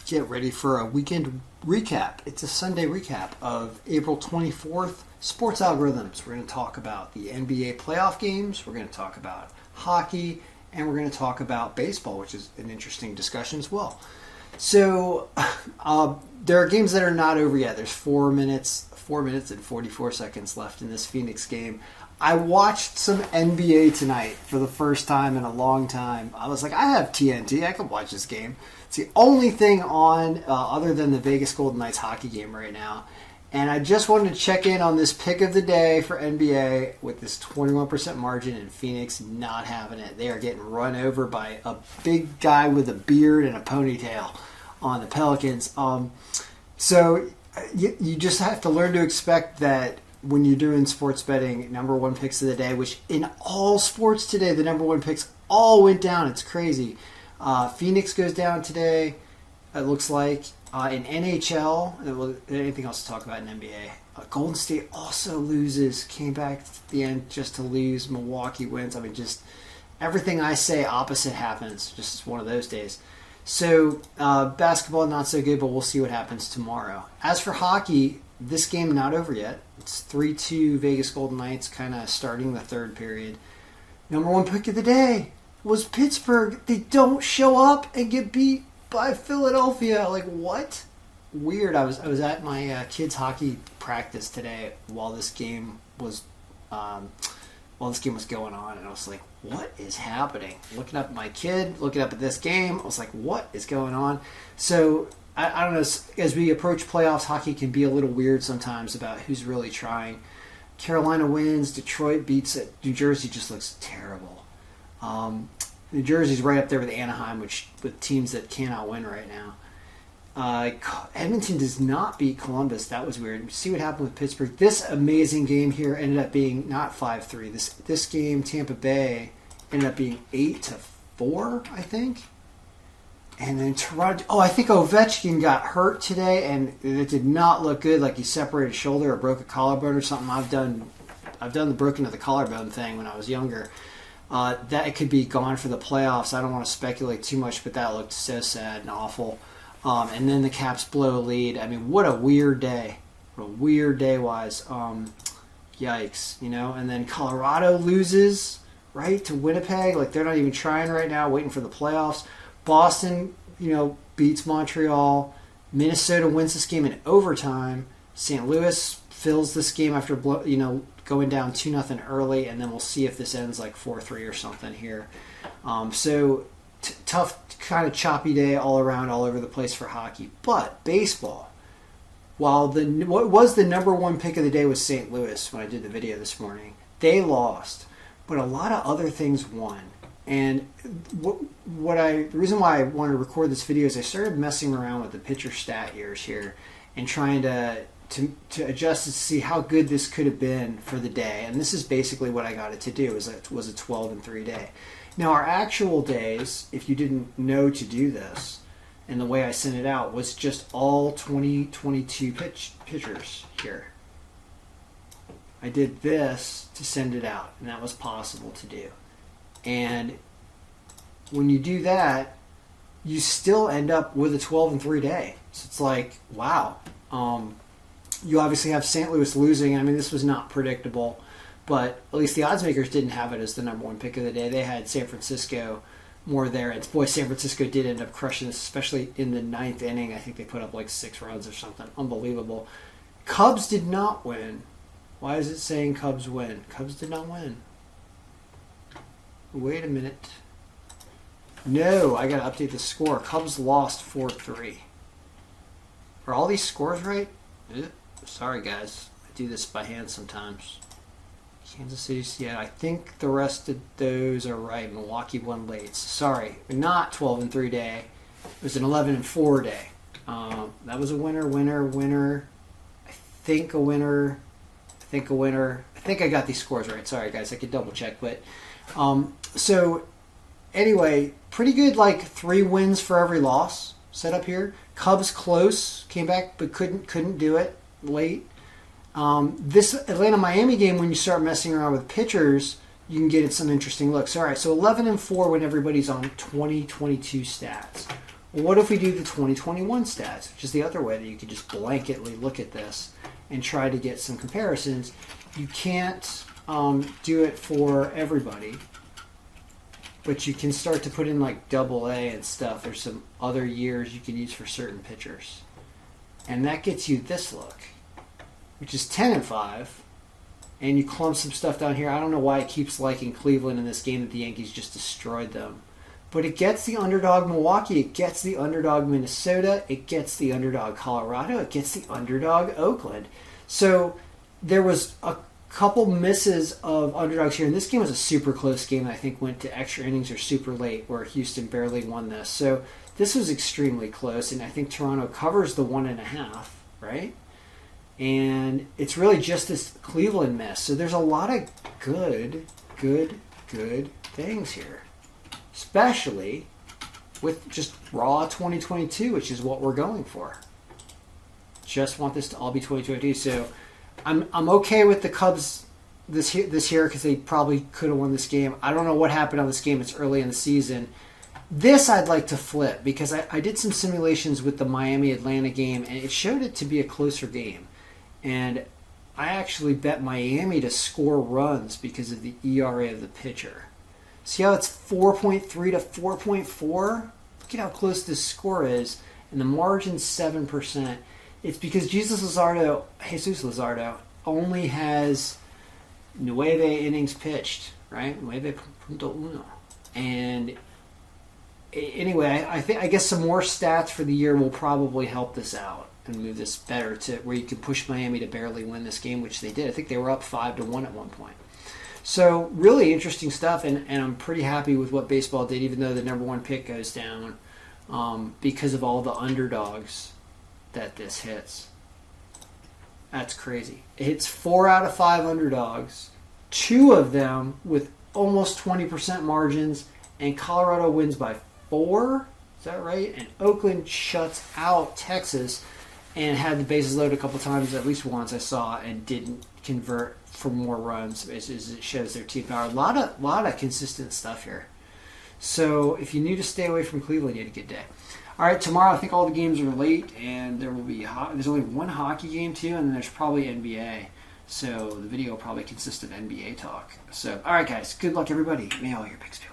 get ready for a weekend recap. It's a Sunday recap of April 24th. Sports algorithms. We're going to talk about the NBA playoff games. We're going to talk about hockey. And we're going to talk about baseball, which is an interesting discussion as well. So there are games that are not over yet. There's 4 minutes and 44 seconds left in this Phoenix game. I watched some NBA tonight for the first time in a long time. I was like, I have TNT. I can watch this game. It's the only thing on other than the Vegas Golden Knights hockey game right now. And I just wanted to check in on this pick of the day for NBA with this 21% margin and Phoenix not having it. They are getting run over by a big guy with a beard and a ponytail on the Pelicans. So you just have to learn to expect that when you're doing sports betting, number one picks of the day, which in all sports today, the number one picks all went down. It's crazy. Phoenix goes down today, it looks like. In NHL, anything else to talk about in NBA? Golden State also loses, came back at the end just to lose. Milwaukee wins. I mean, just everything I say opposite happens. Just one of those days. So basketball not so good, but we'll see what happens tomorrow. As for hockey, this game not over yet. It's 3-2 Vegas Golden Knights, kind of starting the third period. Number one pick of the day was Pittsburgh. They don't show up and get beat by Philadelphia. Like, what? Weird. I was at my kids' hockey practice today while this game was going on, and I was like, what is happening? Looking up at my kid, looking up at this game, I was like, what is going on? So I don't know, as we approach playoffs, hockey can be a little weird sometimes about who's really trying. Carolina wins, Detroit beats it, New Jersey just looks terrible. New Jersey's right up there with Anaheim, with teams that cannot win right now. Edmonton does not beat Columbus. That was weird. See what happened with Pittsburgh. This amazing game here ended up being not 5-3. This game, Tampa Bay, ended up being 8-4, I think. And then Toronto. I think Ovechkin got hurt today, and it did not look good. Like he separated a shoulder or broke a collarbone or something. I've done the broken of the collarbone thing when I was younger. That it could be gone for the playoffs. I don't want to speculate too much, but that looked so sad and awful. And then the Caps blow a lead. I mean, what a weird day. What a weird day-wise. Yikes, And then Colorado loses, right, to Winnipeg. Like, they're not even trying right now, waiting for the playoffs. Boston, beats Montreal. Minnesota wins this game in overtime. St. Louis fills this game after, going down 2-0 early, and then we'll see if this ends like 4-3 or something here. So tough, kind of choppy day all around, all over the place for hockey. But baseball, while what was the number one pick of the day was St. Louis when I did the video this morning, they lost, but a lot of other things won. And the reason why I wanted to record this video is I started messing around with the pitcher stat years here and trying to adjust to see how good this could have been for the day. And this is basically what I got it to do, was a 12-3 day. Now, our actual days, if you didn't know to do this, and the way I sent it out, was just all 2022 pitchers here. I did this to send it out, and that was possible to do. And when you do that, you still end up with a 12-3 day. So it's like, wow. You obviously have St. Louis losing. I mean, this was not predictable, but at least the odds makers didn't have it as the number one pick of the day. They had San Francisco more there. And boy, San Francisco did end up crushing this, especially in the ninth inning. I think they put up like 6 runs or something. Unbelievable. Cubs did not win. Why is it saying Cubs win? Cubs did not win. Wait a minute. No, I got to update the score. Cubs lost 4-3. Are all these scores right? Sorry, guys. I do this by hand sometimes. Kansas City, yeah, I think the rest of those are right. Milwaukee won late. Sorry, not 12-3 day. It was an 11-4 day. That was a winner. I think a winner. I think I got these scores right. Sorry, guys. I could double check, but so anyway, pretty good. Like 3 wins for every loss set up here. Cubs close, came back but couldn't do it late. This Atlanta-Miami game, when you start messing around with pitchers, you can get some interesting looks. All right, so 11-4 when everybody's on 2022 stats. what if we do the 2021 stats, which is the other way that you could just blanketly look at this and try to get some comparisons. You can't do it for everybody, but you can start to put in like AA and stuff. There's some other years you can use for certain pitchers. And that gets you this look, which is 10-5. And you clump some stuff down here. I don't know why it keeps liking Cleveland in this game that the Yankees just destroyed them. But it gets the underdog Milwaukee. It gets the underdog Minnesota. It gets the underdog Colorado. It gets the underdog Oakland. So there was a couple misses of underdogs here. And this game was a super close game that I think went to extra innings or super late where Houston barely won this. So this was extremely close. And I think Toronto covers the 1.5, right? And it's really just this Cleveland miss. So there's a lot of good things here. Especially with just raw 2022, which is what we're going for. Just want this to all be 2022. So I'm okay with the Cubs this year because they probably could have won this game. I don't know what happened on this game. It's early in the season. This I'd like to flip because I did some simulations with the Miami-Atlanta game, and it showed it to be a closer game. And I actually bet Miami to score runs because of the ERA of the pitcher. See how it's 4.3 to 4.4? Look at how close this score is. And the margin's 7%. It's because Jesus Luzardo only has 9 innings pitched, right? 9.1. And anyway, I guess some more stats for the year will probably help this out and move this better to where you can push Miami to barely win this game, which they did. I think they were up 5-1 at one point. So really interesting stuff, and I'm pretty happy with what baseball did, even though the number one pick goes down because of all the underdogs that this hits. That's crazy. It hits 4 out of 5 underdogs, 2 of them with almost 20% margins, and Colorado wins by 4. Is that right? And Oakland shuts out Texas and had the bases loaded a couple times, at least once I saw, and didn't convert for more runs as it shows their team power. A lot of consistent stuff here. So if you need to stay away from Cleveland, you had a good day. All right, tomorrow I think all the games are late, and there will be there's only one hockey game too, and then there's probably NBA. So the video will probably consist of NBA talk. So all right, guys, good luck everybody. May all your picks be